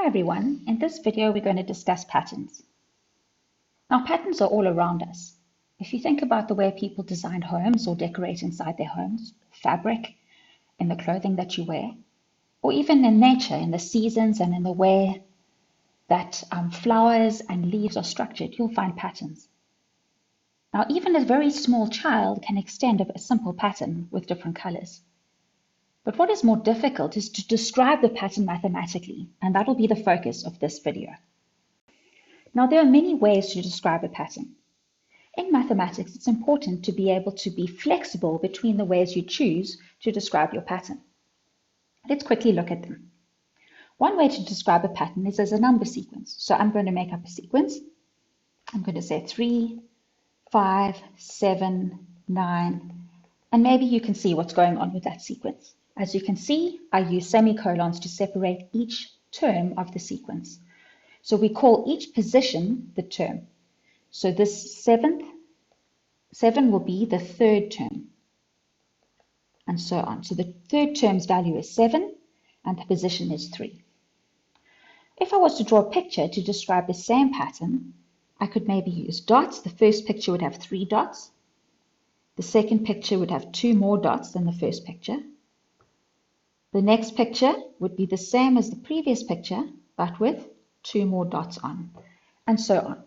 Hi everyone, in this video we're going to discuss patterns. Now patterns are all around us. If you think about the way people design homes or decorate inside their homes, fabric, in the clothing that you wear, or even in nature, in the seasons and in the way that flowers and leaves are structured, you'll find patterns. Now even a very small child can extend a simple pattern with different colors. But what is more difficult is to describe the pattern mathematically, and that will be the focus of this video. Now, there are many ways to describe a pattern. In mathematics, it's important to be able to be flexible between the ways you choose to describe your pattern. Let's quickly look at them. One way to describe a pattern is as a number sequence. So I'm going to make up a sequence. I'm going to say 3, 5, 7, 9, and maybe you can see what's going on with that sequence. As you can see, I use semicolons to separate each term of the sequence. So we call each position the term. So this 7 will be the third term, and so on. So the third term's value is 7, and the position is 3. If I was to draw a picture to describe the same pattern, I could maybe use dots. The first picture would have 3 dots. The second picture would have 2 more dots than the first picture. The next picture would be the same as the previous picture, but with 2 more dots on, and so on.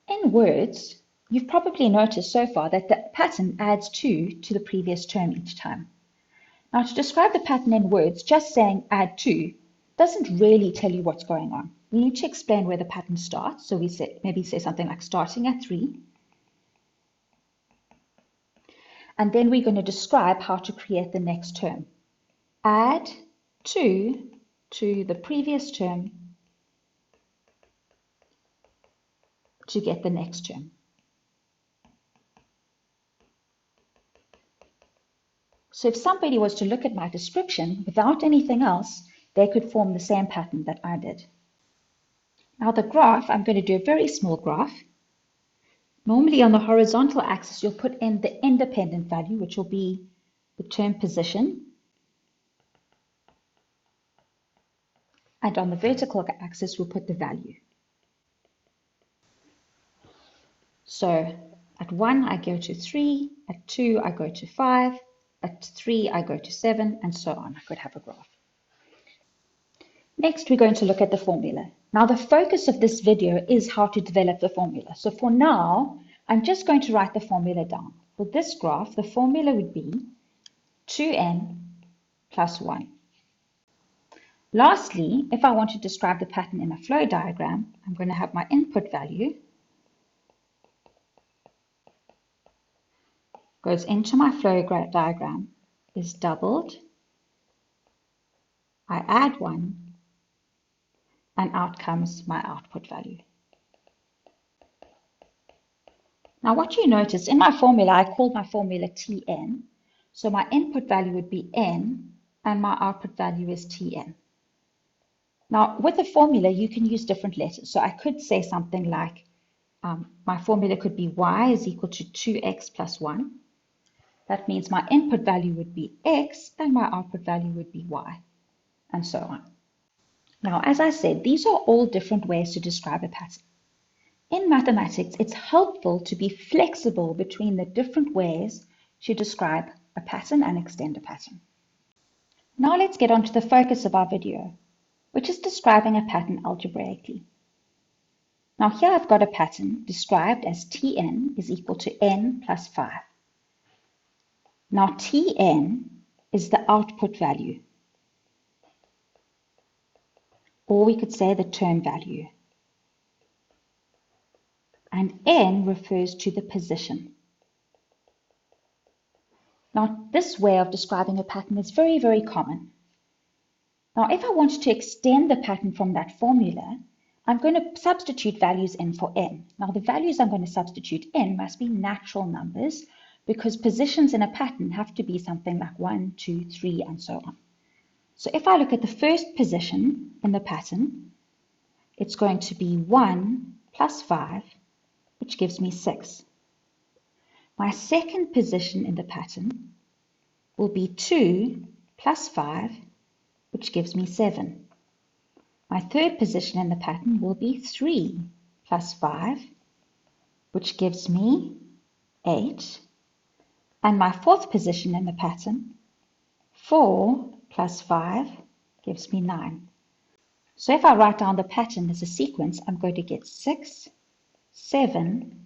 In words, you've probably noticed so far that the pattern adds 2 to the previous term each time. Now, to describe the pattern in words, just saying add 2 doesn't really tell you what's going on. We need to explain where the pattern starts, so we maybe say something like starting at 3. And then we're going to describe how to create the next term. Add 2 to the previous term to get the next term. So if somebody was to look at my description without anything else, they could form the same pattern that I did. Now the graph, I'm going to do a very small graph. Normally on the horizontal axis, you'll put in the independent value, which will be the term position. And on the vertical axis, we'll put the value. So at 1, I go to 3. At 2, I go to 5. At 3, I go to 7, and so on. I could have a graph. Next, we're going to look at the formula. Now, the focus of this video is how to develop the formula. So for now, I'm just going to write the formula down. For this graph, the formula would be 2n plus 1. Lastly, if I want to describe the pattern in a flow diagram, I'm going to have my input value goes into my flow diagram, is doubled, I add 1, and out comes my output value. Now what you notice, in my formula, I called my formula Tn, so my input value would be n, and my output value is Tn. Now, with a formula, you can use different letters. So I could say something like, my formula could be y is equal to 2x plus 1. That means my input value would be x, and my output value would be y, and so on. Now, as I said, these are all different ways to describe a pattern. In mathematics, it's helpful to be flexible between the different ways to describe a pattern and extend a pattern. Now let's get on to the focus of our video, which is describing a pattern algebraically. Now here I've got a pattern described as Tn is equal to n plus 5. Now Tn is the output value, or we could say the term value, and n refers to the position. Now this way of describing a pattern is very, very common. Now, if I want to extend the pattern from that formula, I'm going to substitute values in for n. Now, the values I'm going to substitute in must be natural numbers because positions in a pattern have to be something like 1, 2, 3, and so on. So if I look at the first position in the pattern, it's going to be 1 plus 5, which gives me 6. My second position in the pattern will be 2 plus 5, which gives me 7. My third position in the pattern will be 3 plus 5, which gives me 8. And my fourth position in the pattern, 4 plus 5, gives me 9. So if I write down the pattern as a sequence, I'm going to get 6, 7,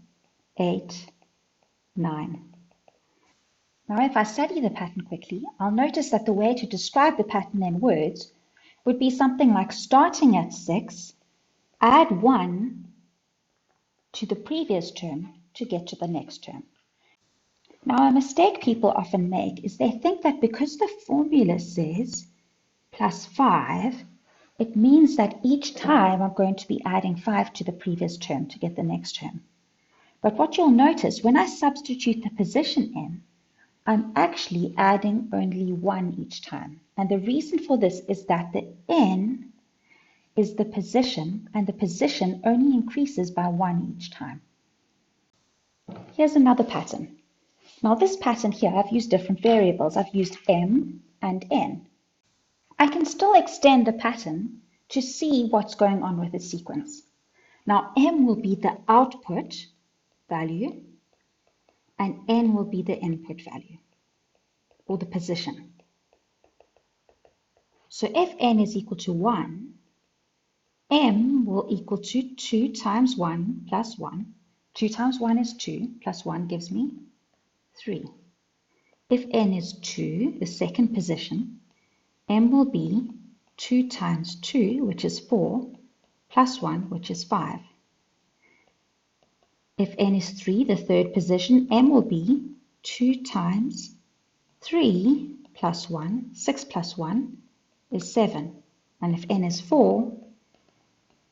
8, 9. Now if I study the pattern quickly, I'll notice that the way to describe the pattern in words would be something like starting at 6, add 1 to the previous term to get to the next term. Now a mistake people often make is they think that because the formula says plus 5, it means that each time I'm going to be adding 5 to the previous term to get the next term. But what you'll notice, when I substitute the position in, I'm actually adding only 1 each time. And the reason for this is that the n is the position, and the position only increases by 1 each time. Here's another pattern. Now this pattern here, I've used different variables. I've used m and n. I can still extend the pattern to see what's going on with the sequence. Now m will be the output value, and n will be the input value, or the position. So if n is equal to 1, m will equal to 2 times 1 plus 1. 2 times 1 is 2, plus 1 gives me 3. If n is 2, the second position, m will be 2 times 2, which is 4, plus 1, which is 5. If n is 3, the third position, m will be 2 times 3 plus 1, 6 plus 1 is 7. And if n is 4,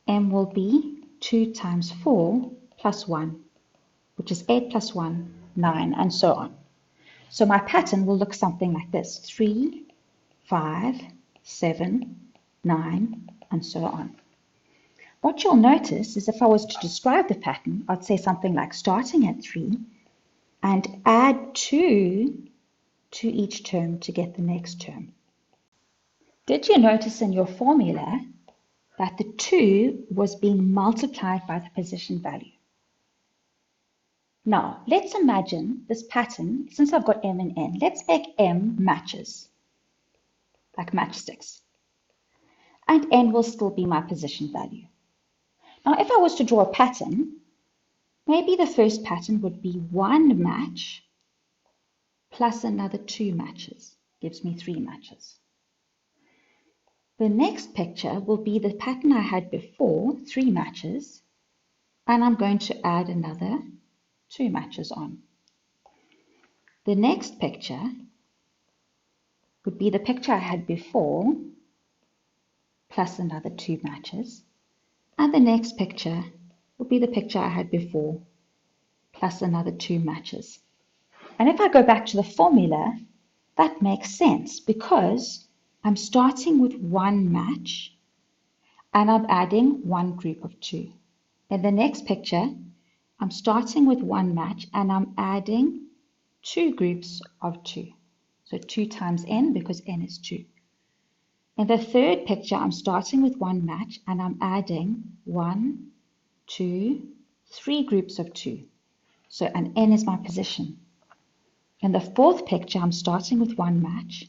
m will be 2 times 4 plus 1, which is 8 plus 1, 9, and so on. So my pattern will look something like this: 3, 5, 7, 9, and so on. What you'll notice is if I was to describe the pattern, I'd say something like starting at 3 and add 2 to each term to get the next term. Did you notice in your formula that the 2 was being multiplied by the position value? Now, let's imagine this pattern, since I've got m and n, let's make m matches, like matchsticks. And n will still be my position value. Now, if I was to draw a pattern, maybe the first pattern would be 1 match plus another 2 matches, gives me 3 matches. The next picture will be the pattern I had before, 3 matches, and I'm going to add another 2 matches on. The next picture would be the picture I had before, plus another 2 matches. And the next picture would be the picture I had before, plus another 2 matches. And if I go back to the formula, that makes sense because I'm starting with 1 match and I'm adding 1 group of 2. In the next picture, I'm starting with 1 match and I'm adding 2 groups of 2. So 2 times n because n is 2. In the third picture, I'm starting with 1 match and I'm adding 1, 2, 3 groups of 2. So an n is my position. In the fourth picture, I'm starting with 1 match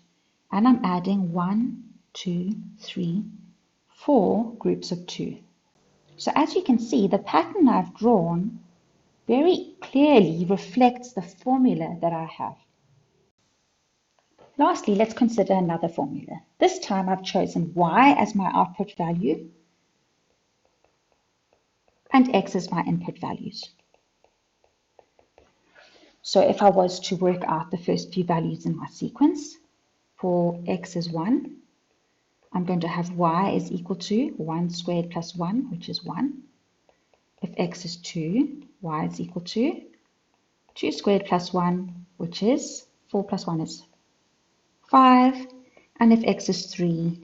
and I'm adding 1, 2, 3, 4 groups of 2. So as you can see, the pattern I've drawn very clearly reflects the formula that I have. Lastly, let's consider another formula. This time I've chosen y as my output value and x as my input values. So if I was to work out the first few values in my sequence, for x is 1, I'm going to have y is equal to 1 squared plus 1, which is 1. If x is 2, y is equal to 2 squared plus 1, which is 4 plus 1 is 5. And if x is 3,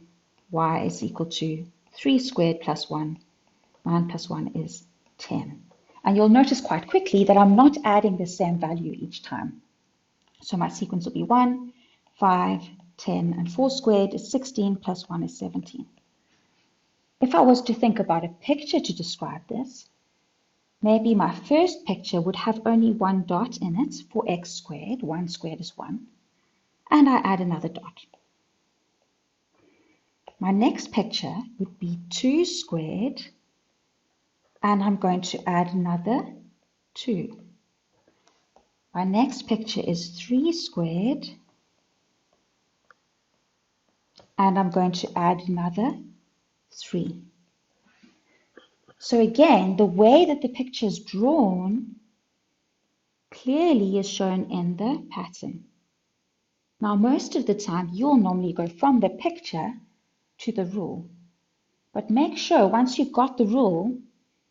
y is equal to 3 squared plus 1. 9 plus 1 is 10. And you'll notice quite quickly that I'm not adding the same value each time. So my sequence will be 1, 5, 10, and 4 squared is 16 plus 1 is 17. If I was to think about a picture to describe this, maybe my first picture would have only one dot in it for x squared. 1 squared is 1. And I add another dot. My next picture would be 2 squared, and I'm going to add another 2. My next picture is 3 squared, and I'm going to add another 3. So again, the way that the picture is drawn clearly is shown in the pattern. Now, most of the time, you'll normally go from the picture to the rule. But make sure once you've got the rule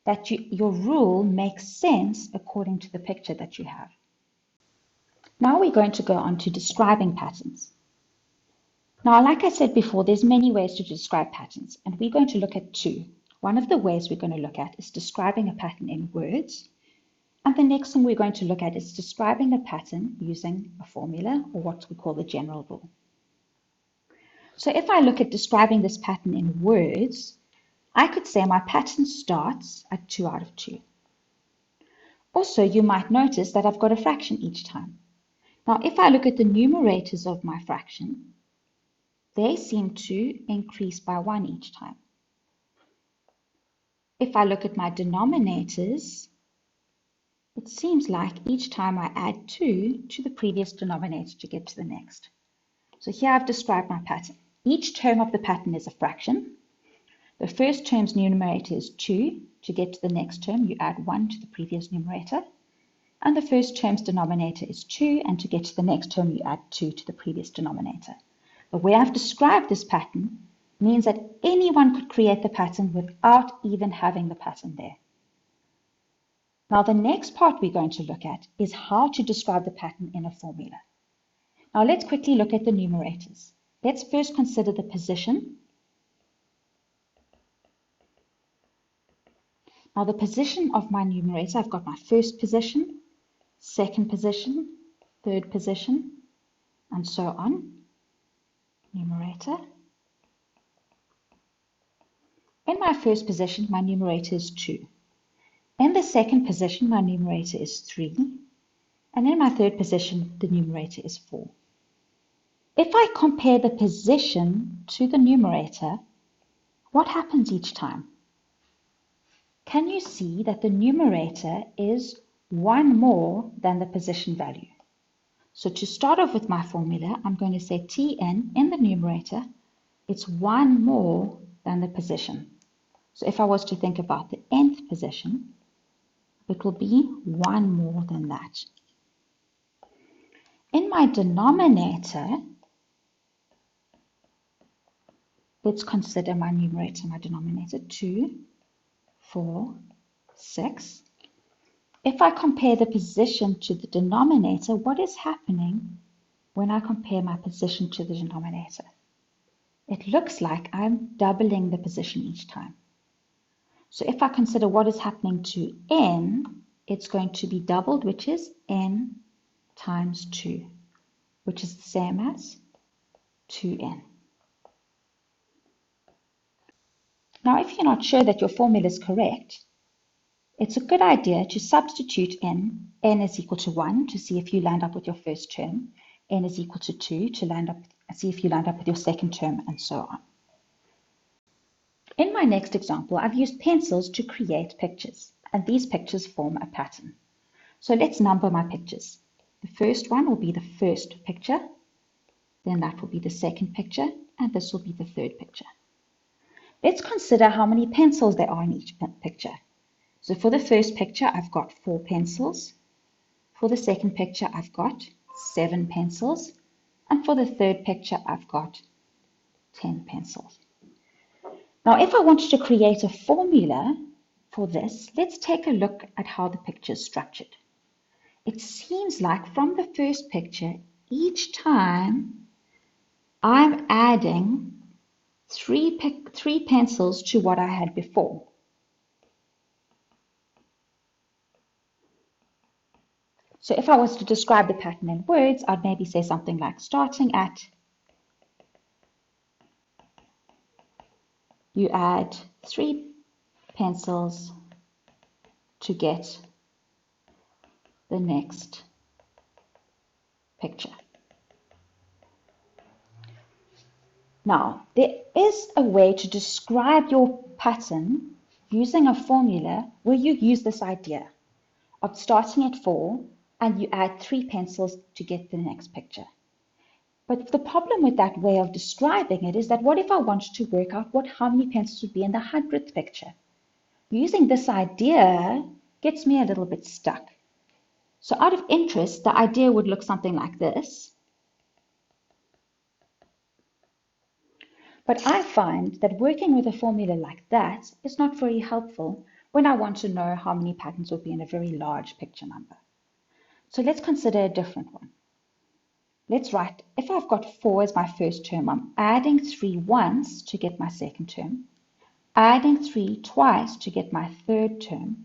that your rule makes sense according to the picture that you have. Now we're going to go on to describing patterns. Now, like I said before, there's many ways to describe patterns, and we're going to look at 2. One of the ways we're going to look at is describing a pattern in words, and the next thing we're going to look at is describing a pattern using a formula, or what we call the general rule. So if I look at describing this pattern in words, I could say my pattern starts at 2 out of 2. Also, you might notice that I've got a fraction each time. Now, if I look at the numerators of my fraction, they seem to increase by 1 each time. If I look at my denominators, it seems like each time I add 2 to the previous denominator to get to the next. So here I've described my pattern. Each term of the pattern is a fraction. The first term's numerator is 2. To get to the next term, you add 1 to the previous numerator. And the first term's denominator is 2, and to get to the next term, you add 2 to the previous denominator. The way I've described this pattern means that anyone could create the pattern without even having the pattern there. Now, the next part we're going to look at is how to describe the pattern in a formula. Now, let's quickly look at the numerators. Let's first consider the position. Now, the position of my numerator, I've got my first position, second position, third position, and so on. Numerator. In my first position, my numerator is 2. In the second position, my numerator is 3. And in my third position, the numerator is 4. If I compare the position to the numerator, what happens each time? Can you see that the numerator is 1 more than the position value? So to start off with my formula, I'm going to say Tn in the numerator, it's 1 more than the position. So if I was to think about the nth position, it will be 1 more than that. In my denominator, let's consider my numerator and my denominator, 2, 4, 6. If I compare the position to the denominator, what is happening when I compare my position to the denominator? It looks like I'm doubling the position each time. So if I consider what is happening to n, it's going to be doubled, which is n times 2, which is the same as 2n. Now, if you're not sure that your formula is correct, it's a good idea to substitute n is equal to 1 to see if you land up with your first term, n is equal to 2 to see if you land up with your second term, and so on. In my next example, I've used pencils to create pictures, and these pictures form a pattern. So let's number my pictures. The first one will be the first picture, then that will be the second picture, and this will be the third picture. Let's consider how many pencils there are in each picture. So for the first picture, I've got 4 pencils. For the second picture, I've got 7 pencils. And for the third picture, I've got 10 pencils. Now, if I wanted to create a formula for this, let's take a look at how the picture is structured. It seems like from the first picture, each time I'm adding 3 pencils to what I had before. So if I was to describe the pattern in words, I'd maybe say something like starting at, you add 3 pencils to get the next picture. Now, there is a way to describe your pattern using a formula where you use this idea of starting at 4 and you add 3 pencils to get the next picture. But the problem with that way of describing it is that what if I wanted to work out how many pencils would be in the 100th picture? Using this idea gets me a little bit stuck. So out of interest, the idea would look something like this. But I find that working with a formula like that is not very helpful when I want to know how many patterns will be in a very large picture number. So let's consider a different one. Let's write, if I've got 4 as my first term, I'm adding 3 once to get my second term, adding 3 twice to get my third term.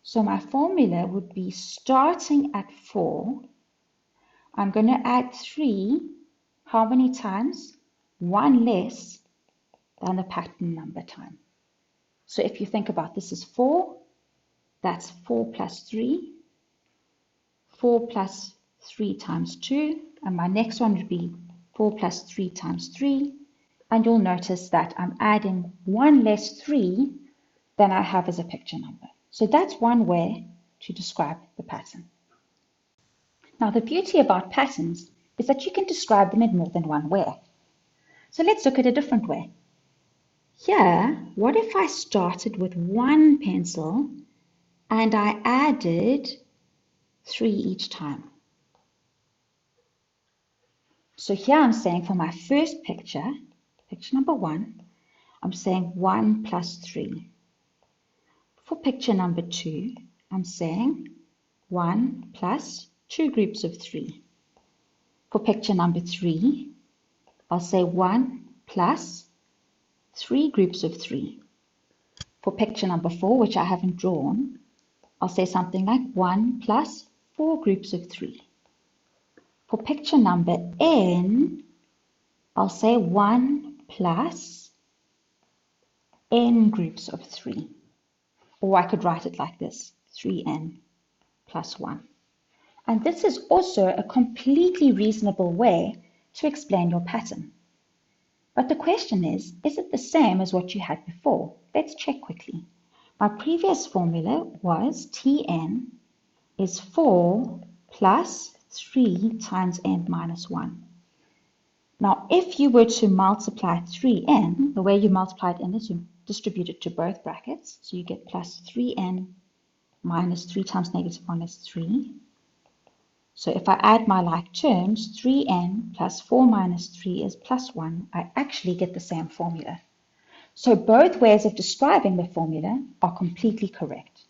So my formula would be starting at 4, I'm going to add 3, how many times? 1 less than the pattern number time. So if you think about this as 4, that's 4 plus 3, 4 plus 3 times 2, and my next one would be 4 plus 3 times 3, and you'll notice that I'm adding 1 less 3 than I have as a picture number. So that's one way to describe the pattern. Now the beauty about patterns is that you can describe them in more than one way. So let's look at a different way. Here, what if I started with 1 pencil and I added 3 each time? So here I'm saying for my first picture, picture number 1, I'm saying 1 plus 3. For picture number 2, I'm saying 1 plus 2 groups of 3. For picture number 3, I'll say 1 plus 3 groups of 3. For picture number 4, which I haven't drawn, I'll say something like 1 plus 4 groups of 3. For picture number n, I'll say 1 plus n groups of 3. Or I could write it like this, 3n plus 1. And this is also a completely reasonable way to explain your pattern. But the question is it the same as what you had before? Let's check quickly. My previous formula was Tn is 4 plus 3 times n minus 1. Now, if you were to multiply 3n, the way you multiply it in is you distribute it to both brackets. So you get plus 3n minus 3 times negative 1 is 3. So if I add my like terms, 3n plus 4 minus 3 is plus 1, I actually get the same formula. So both ways of describing the formula are completely correct.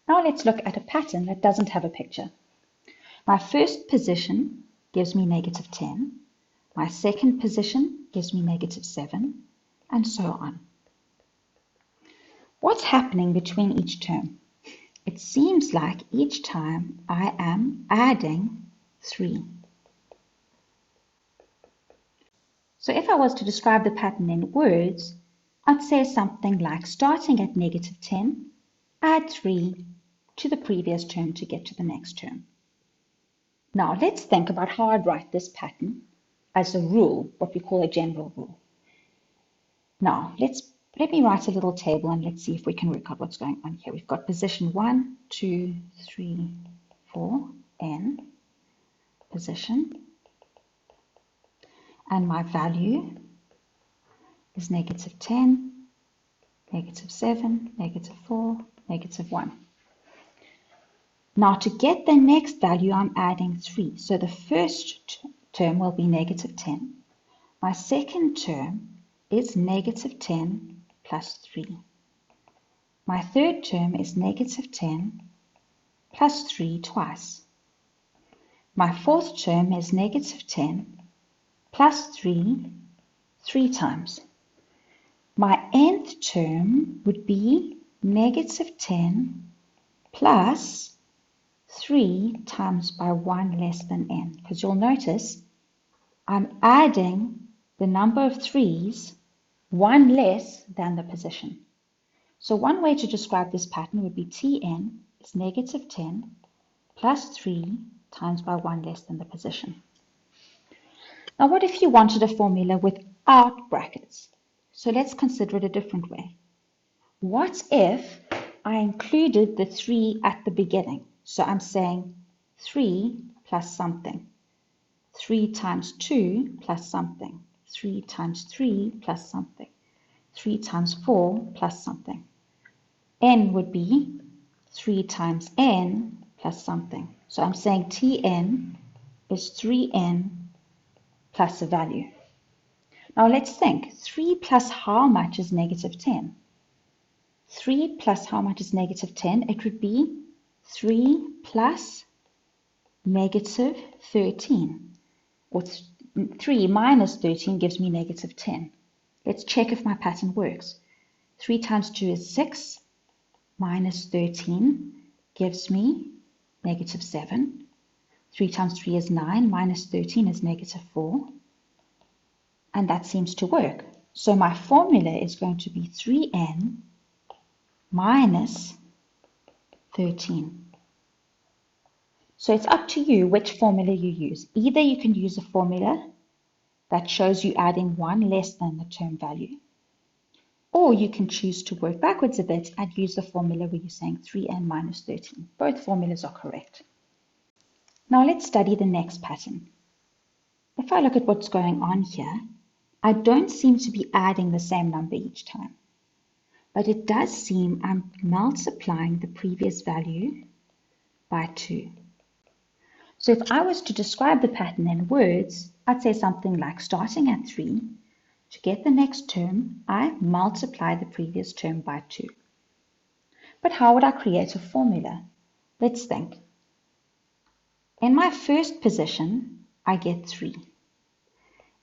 Now let's look at a pattern that doesn't have a picture. My first position gives me negative 10. My second position gives me negative 7, and so on. What's happening between each term? It seems like each time I am adding 3. So if I was to describe the pattern in words, I'd say something like starting at negative 10, add 3 to the previous term to get to the next term. Now let's think about how I'd write this pattern as a rule, what we call a general rule. Now let me write a little table and let's see if we can work out what's going on here. We've got position 1, 2, 3, 4, n, position, and my value is negative 10, negative 7, negative 4, negative 1. Now to get the next value, I'm adding 3. So the first term will be negative 10. My second term is negative 10 plus 3. My third term is negative 10 plus 3 twice. My fourth term is negative 10 plus 3 times. My nth term would be negative 10 plus 3 times by 1 less than n, because you'll notice I'm adding the number of 3's 1 less than the position. So one way to describe this pattern would be Tn is negative 10 plus 3 times by 1 less than the position. Now what if you wanted a formula without brackets? So let's consider it a different way. What if I included the 3 at the beginning? So I'm saying 3 plus something, 3 times 2 plus something, 3 times 3 plus something, 3 times 4 plus something. N would be 3 times n plus something. So I'm saying Tn is 3n plus a value. Now let's think. 3 plus how much is negative 10? 3 plus how much is negative 10? It would be 3 plus negative 13. Or 3 minus 13 gives me negative 10. Let's check if my pattern works. 3 times 2 is 6. Minus 13 gives me negative 7. 3 times 3 is 9. Minus 13 is negative 4. And that seems to work. So my formula is going to be 3n minus 13. So it's up to you which formula you use. Either you can use a formula that shows you adding 1 less than the term value, or you can choose to work backwards a bit and use the formula where you're saying 3n minus 13. Both formulas are correct. Now let's study the next pattern. If I look at what's going on here, I don't seem to be adding the same number each time, but it does seem I'm multiplying the previous value by 2. So if I was to describe the pattern in words, I'd say something like starting at 3, to get the next term, I multiply the previous term by 2. But how would I create a formula? Let's think. In my first position, I get 3.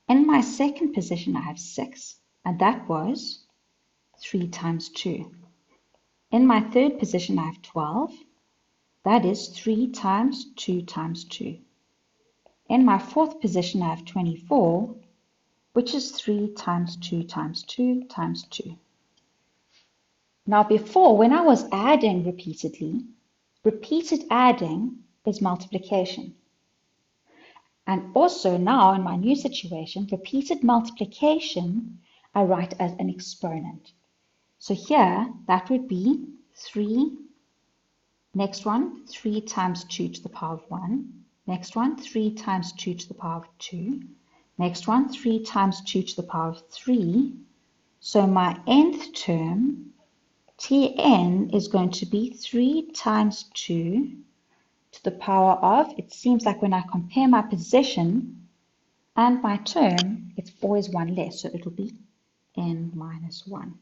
In my second position, I have 6, and that was 3 times 2. In my third position, I have 12. That is 3 times 2 times 2. In my fourth position, I have 24, which is 3 times 2 times 2 times 2. Now before, when I was adding repeatedly, repeated adding is multiplication. And also now in my new situation, repeated multiplication I write as an exponent. So here that would be 3, next one 3 times 2 to the power of 1, next one 3 times 2 to the power of 2, next one 3 times 2 to the power of 3. So my nth term, Tn, is going to be 3 times 2 to the power of, it seems like when I compare my position and my term, it's always 1 less, so it'll be n minus 1.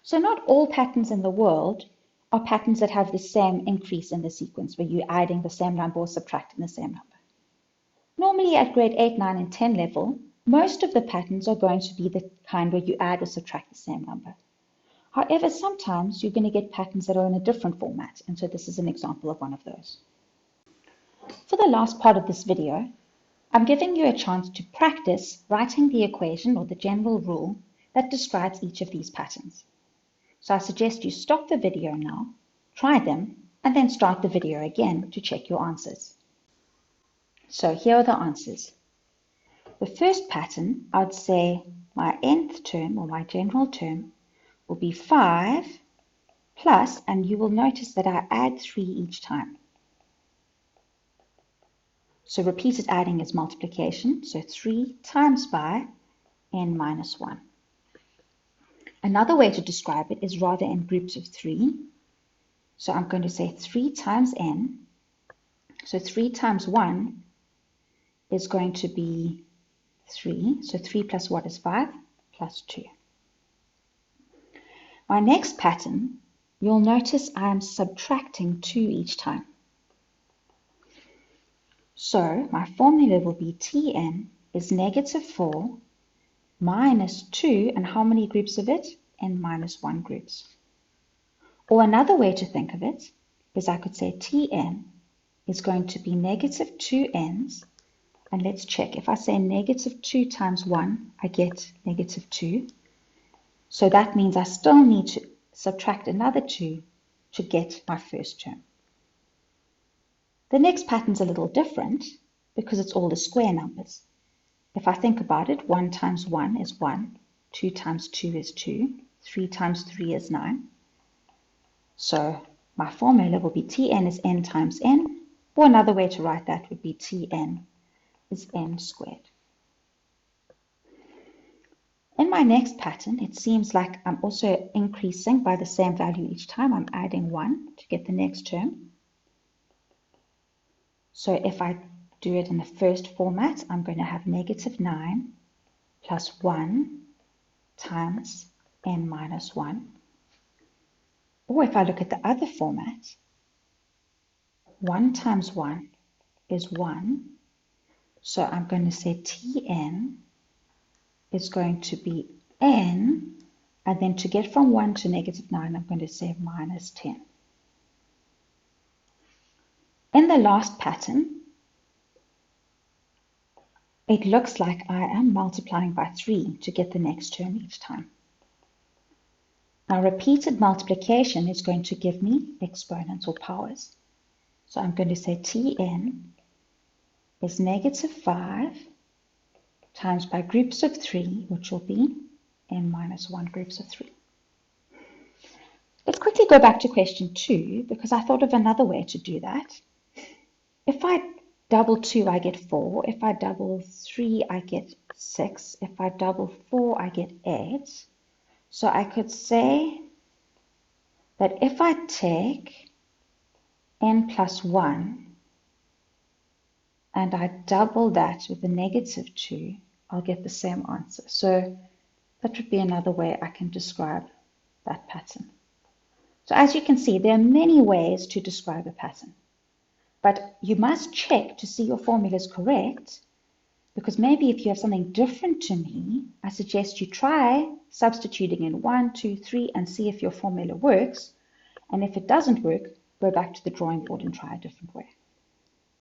So not all patterns in the world are patterns that have the same increase in the sequence, where you're adding the same number or subtracting the same number. Normally at grade 8, 9, and 10 level, most of the patterns are going to be the kind where you add or subtract the same number. However, sometimes you're going to get patterns that are in a different format, and so this is an example of one of those. For the last part of this video, I'm giving you a chance to practice writing the equation or the general rule that describes each of these patterns. So I suggest you stop the video now, try them, and then start the video again to check your answers. So here are the answers. The first pattern, I'd say my nth term or my general term will be 5 plus, and you will notice that I add 3 each time. So repeated adding is multiplication, so 3 times by n minus 1. Another way to describe it is rather in groups of 3. So I'm going to say 3 times n. So 3 times 1 is going to be 3. So 3 plus what is 5 plus 2. My next pattern, you'll notice I am subtracting 2 each time. So my formula will be Tn is negative 4 minus 2, and how many groups of it? N minus 1 groups. Or another way to think of it is I could say Tn is going to be negative 2 n's, and let's check. If I say negative 2 times 1, I get negative 2. So that means I still need to subtract another 2 to get my first term. The next pattern's a little different because it's all the square numbers. If I think about it, 1 times 1 is 1, 2 times 2 is 2, 3 times 3 is 9. So my formula will be Tn is n times n, or another way to write that would be Tn is n squared. In my next pattern, it seems like I'm also increasing by the same value each time. I'm adding 1 to get the next term. So if I do it in the first format, I'm going to have negative 9 plus 1 times n minus 1. Or if I look at the other format, 1 times 1 is 1. So I'm going to say Tn is going to be n, and then to get from 1 to negative 9, I'm going to say minus 10. In the last pattern, it looks like I am multiplying by 3 to get the next term each time. Now, repeated multiplication is going to give me exponents or powers. So I'm going to say Tn is negative 5 times by groups of 3, which will be n minus 1 groups of 3. Let's quickly go back to question 2, because I thought of another way to do that. If I double 2, I get 4. If I double 3, I get 6. If I double 4, I get 8. So I could say that if I take n plus 1 and I double that with a negative 2, I'll get the same answer. So that would be another way I can describe that pattern. So as you can see, there are many ways to describe a pattern. But you must check to see your formula is correct, because maybe if you have something different to me, I suggest you try substituting in 1, 2, 3 and see if your formula works. And if it doesn't work, go back to the drawing board and try a different way.